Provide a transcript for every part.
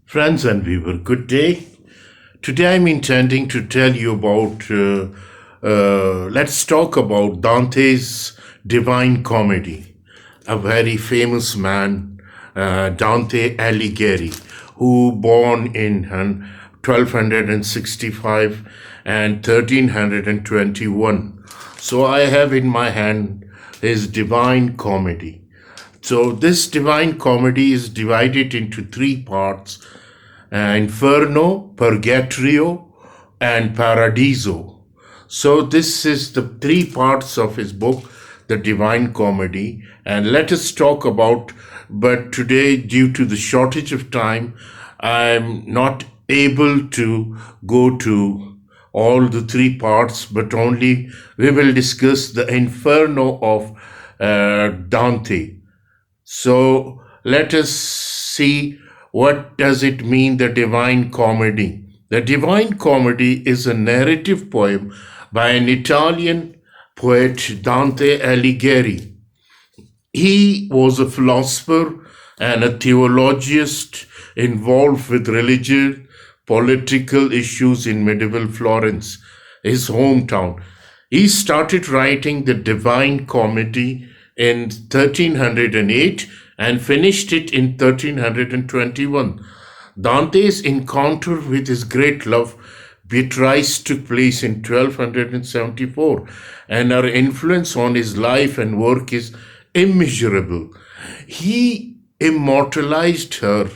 Friends and viewer, good day. Today I'm intending to tell you about, let's talk about Dante's Divine Comedy, a very famous man, Dante Alighieri, who born in 1265 and 1321. So I have in my hand his Divine Comedy. So this Divine Comedy is divided into three parts: Inferno, Purgatorio, and Paradiso. So this is the three parts of his book, the Divine Comedy, and let us talk about, but today due to the shortage of time, I'm not able to go to all the three parts, but only we will discuss the Inferno of Dante. So let us see what does it mean, the Divine Comedy. The Divine Comedy is a narrative poem by an Italian poet, Dante Alighieri. He was a philosopher and a theologist involved with religious, political issues in medieval Florence, his hometown. He started writing the Divine Comedy in 1308 and finished it in 1321. Dante's encounter with his great love, Beatrice, took place in 1274, and her influence on his life and work is immeasurable. He immortalized her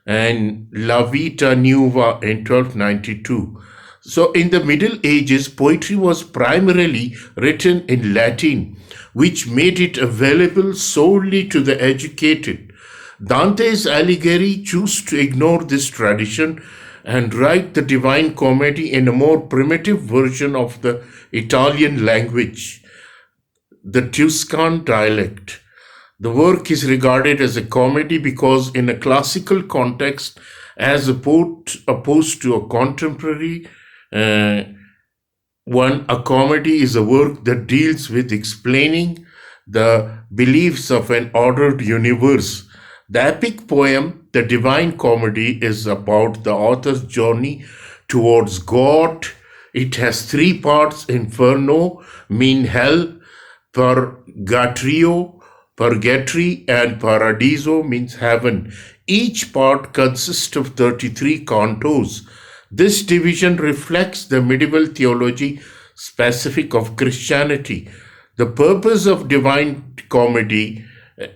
in La Vita Nuova in 1292. So in the Middle Ages, poetry was primarily written in Latin, which made it available solely to the educated. Dante's Alighieri chose to ignore this tradition and write the Divine Comedy in a more primitive version of the Italian language, the Tuscan dialect. The work is regarded as a comedy because in a classical context, as opposed to a contemporary one, a comedy is a work that deals with explaining the beliefs of an ordered universe. The epic poem, The Divine Comedy, is about the author's journey towards God. It has three parts: Inferno, mean hell; Purgatory, and Paradiso, means heaven. Each part consists of 33 cantos. This division reflects the medieval theology specific of Christianity. The purpose of Divine Comedy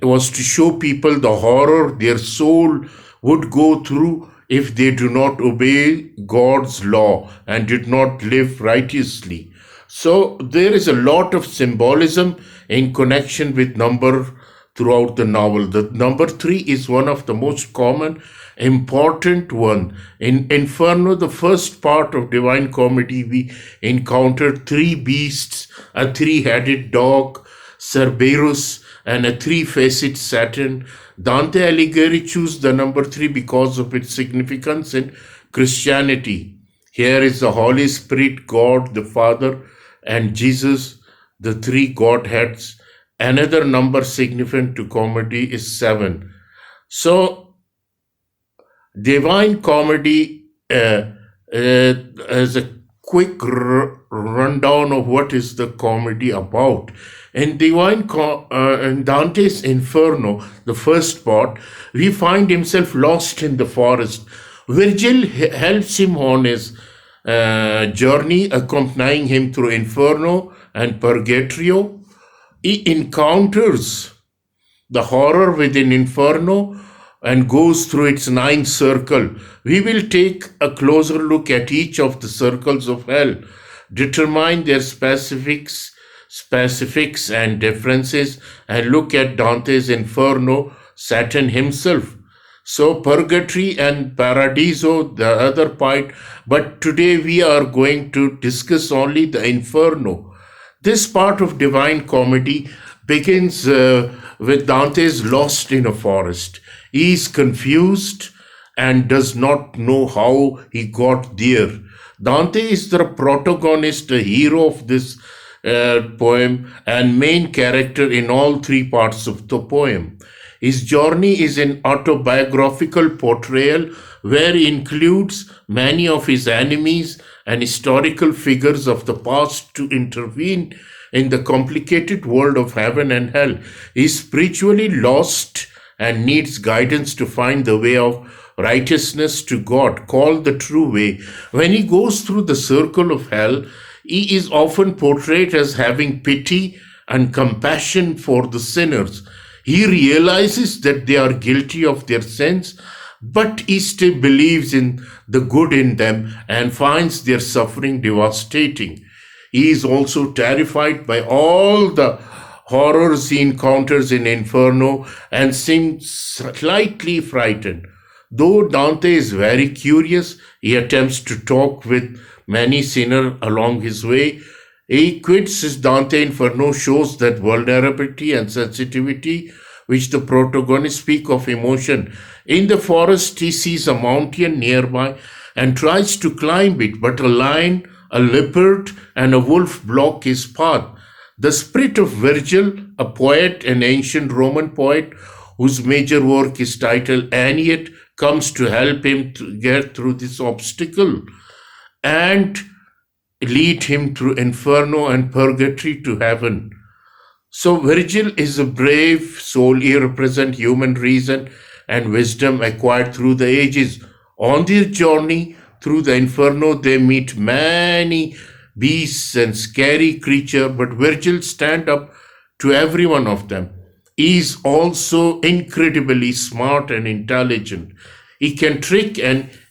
was to show people the horror their soul would go through if they do not obey God's law and did not live righteously. So there is a lot of symbolism in connection with number throughout the novel. The number 3 is one of the most common, important one. In Inferno, the first part of Divine Comedy, we encounter three beasts: a three-headed dog, Cerberus, and a three-faced Saturn. Dante Alighieri chose the number 3 because of its significance in Christianity. Here is the Holy Spirit, God the Father, and Jesus, the three Godheads. Another number significant to comedy is 7. So, Divine Comedy is a quick rundown of what is the comedy about. In in Dante's Inferno, the first part, we find himself lost in the forest. Virgil helps him on his journey, accompanying him through Inferno and Purgatorio. He encounters the horror within Inferno and goes through its 9th circle. We will take a closer look at each of the circles of hell, determine their specifics and differences, and look at Dante's Inferno, Satan himself. So Purgatory and Paradiso, the other part, but today we are going to discuss only the Inferno. This part of Divine Comedy begins with Dante's lost in a forest. He is confused and does not know how he got there. Dante is the protagonist, the hero of this poem, and main character in all three parts of the poem. His journey is an autobiographical portrayal where he includes many of his enemies and historical figures of the past to intervene in the complicated world of heaven and hell. He is spiritually lost and needs guidance to find the way of righteousness to God, called the true way. When he goes through the circle of hell, he is often portrayed as having pity and compassion for the sinners. He realizes that they are guilty of their sins, but he still believes in the good in them and finds their suffering devastating. He is also terrified by all the horrors he encounters in Inferno and seems slightly frightened. Though Dante is very curious, he attempts to talk with many sinners along his way. He quits his Dante Inferno shows that vulnerability and sensitivity which the protagonist speak of emotion. In the forest, he sees a mountain nearby and tries to climb it, but a lion, a leopard, and a wolf block his path. The spirit of Virgil, a poet, an ancient Roman poet, whose major work is titled Aeneid, comes to help him to get through this obstacle and lead him through Inferno and Purgatory to heaven. So Virgil is a brave soul. He represents human reason and wisdom acquired through the ages. On their journey through the Inferno, they meet many beasts and scary creatures, but Virgil stands up to every one of them. He is also incredibly smart and intelligent. He can trick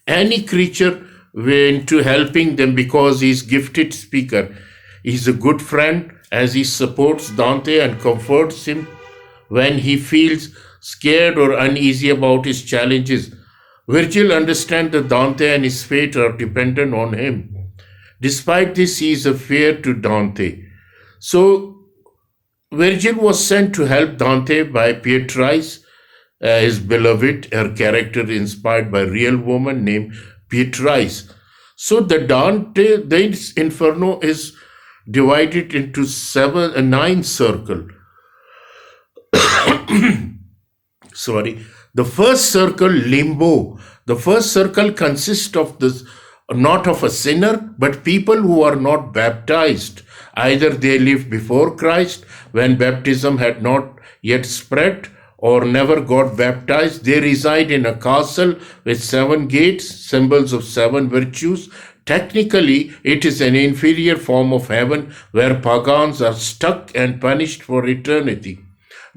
any creature into helping them because he is a gifted speaker. He is a good friend as he supports Dante and comforts him when he feels scared or uneasy about his challenges. Virgil understands that Dante and his fate are dependent on him. Despite this, he is a fear to Dante. So Virgil was sent to help Dante by Beatrice, his beloved, her character inspired by a real woman named Beatrice. So the Inferno is divided into 9 circles. Sorry. The first circle, limbo. The first circle consists of this, not of a sinner, but people who are not baptized. Either they lived before Christ when baptism had not yet spread, or never got baptized. They reside in a castle with 7 gates, symbols of 7 virtues. Technically, it is an inferior form of heaven where pagans are stuck and punished for eternity.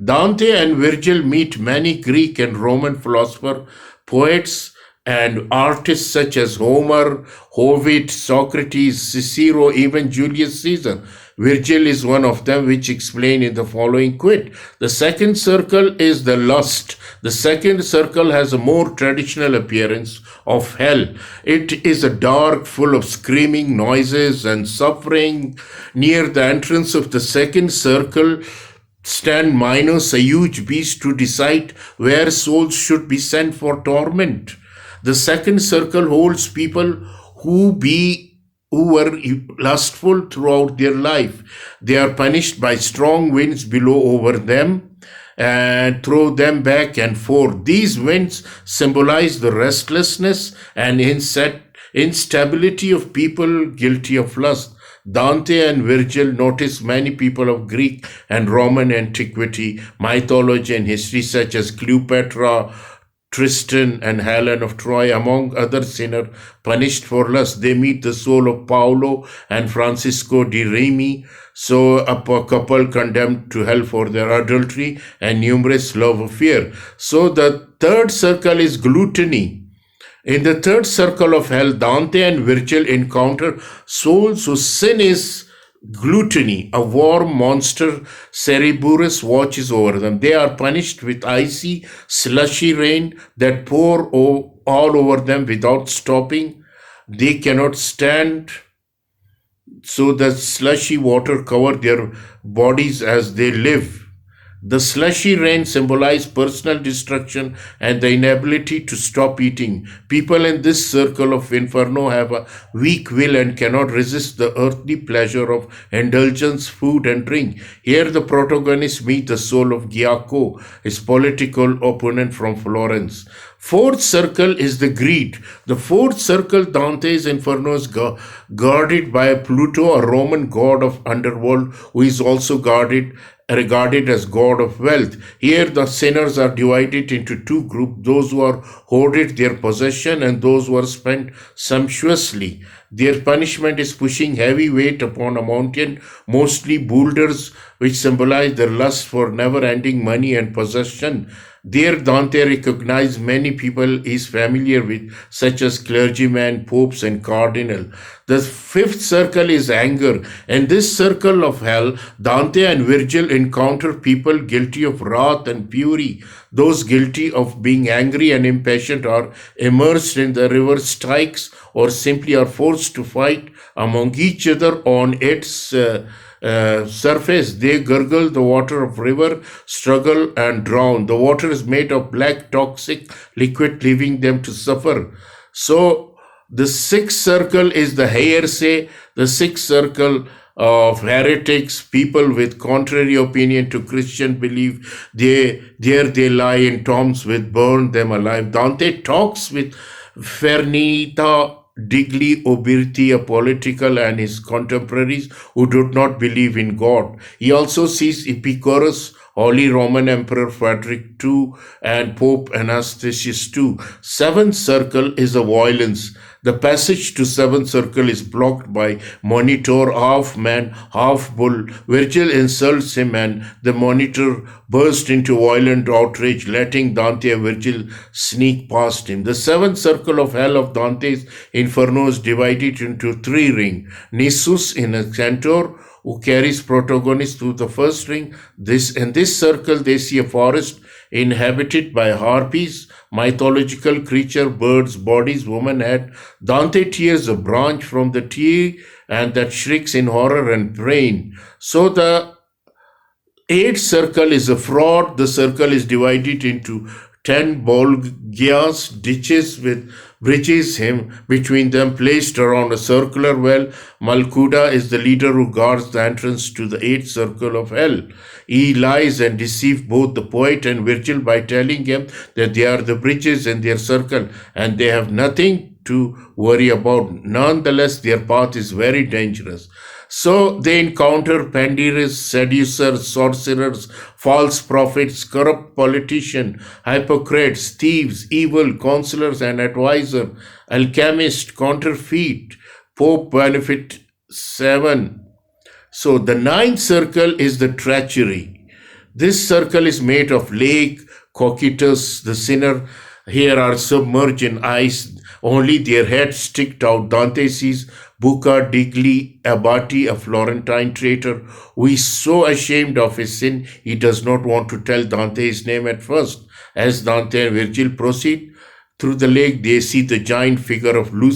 Dante and Virgil meet many Greek and Roman philosophers, poets, and artists such as Homer, Ovid, Socrates, Cicero, even Julius Caesar. Virgil is one of them, which explained in the following quote. The second circle is the lust. The second circle has a more traditional appearance of hell. It is a dark, full of screaming noises and suffering. Near the entrance of the second circle stand Minos, a huge beast, to decide where souls should be sent for torment. The second circle holds people who were lustful throughout their life. They are punished by strong winds blow over them and throw them back and forth. These winds symbolize the restlessness and instability of people guilty of lust. Dante and Virgil notice many people of Greek and Roman antiquity, mythology, and history, such as Cleopatra, Tristan, and Helen of Troy, among other sinners punished for lust. They meet the soul of Paolo and Francisco di Rimini, so a couple condemned to hell for their adultery and numerous love affair. So the third circle is gluttony. In the third circle of hell, Dante and Virgil encounter souls whose sin is gluttony. A warm monster, Cerberus, watches over them. They are punished with icy, slushy rain that pour all over them without stopping. They cannot stand, so the slushy water cover their bodies as they live. The slushy rain symbolized personal destruction and the inability to stop eating. People in this circle of Inferno have a weak will and cannot resist the earthly pleasure of indulgence, food, and drink. Here, the protagonists meet the soul of Giacomo, his political opponent from Florence. Fourth circle is the greed. The fourth circle, Dante's Inferno, is guarded by Pluto, a Roman god of underworld, who is also regarded as god of wealth. Here the sinners are divided into two groups, those who are hoarded their possession and those who are spent sumptuously. Their punishment is pushing heavy weight upon a mountain, mostly boulders, which symbolize their lust for never-ending money and possession. There Dante recognized many people he is familiar with, such as clergymen, popes, and cardinals. The fifth circle is anger. In this circle of hell, Dante and Virgil encounter people guilty of wrath and fury. Those guilty of being angry and impatient are immersed in the river Styx or simply are forced to fight among each other on its surface. They gurgle the water of river, struggle and drown. The water is made of black toxic liquid, leaving them to suffer. So the sixth circle is the heresy, the sixth circle of heretics, people with contrary opinion to Christian belief. There they lie in tombs with burn them alive. Dante talks with Fernita Digli Oberti, a political, and his contemporaries who do not believe in God. He also sees Epicurus, Holy Roman Emperor Frederick II, and Pope Anastasius II. Seventh circle is a violence. The passage to seventh circle is blocked by Monitor, half man, half bull. Virgil insults him and the Monitor bursts into violent outrage, letting Dante and Virgil sneak past him. The seventh circle of hell of Dante's Inferno is divided into three rings. Nisus in a centaur, who carries protagonists through the first ring. In this circle, they see a forest inhabited by harpies, mythological creature, birds, bodies, woman head. Dante tears a branch from the tree and that shrieks in horror and pain. So the eighth circle is a fraud. The circle is divided into 10 bolgias, ditches with bridges between them placed around a circular well. Malkuda is the leader who guards the entrance to the eighth circle of hell. He lies and deceives both the poet and Virgil by telling him that they are the bridges in their circle and they have nothing to worry about. Nonetheless, their path is very dangerous. So they encounter pandiers, seducers, sorcerers, false prophets, corrupt politicians, hypocrites, thieves, evil counselors and advisors, alchemists, counterfeit, Pope Benedict VII. So the ninth circle is the treachery. This circle is made of lake, Cocytus, the sinner. Here are submerged in ice, only their heads stick out. Dante sees Bucca Digli Abati, a Florentine traitor, who is so ashamed of his sin, he does not want to tell Dante his name at first. As Dante and Virgil proceed through the lake, they see the giant figure of Lucifer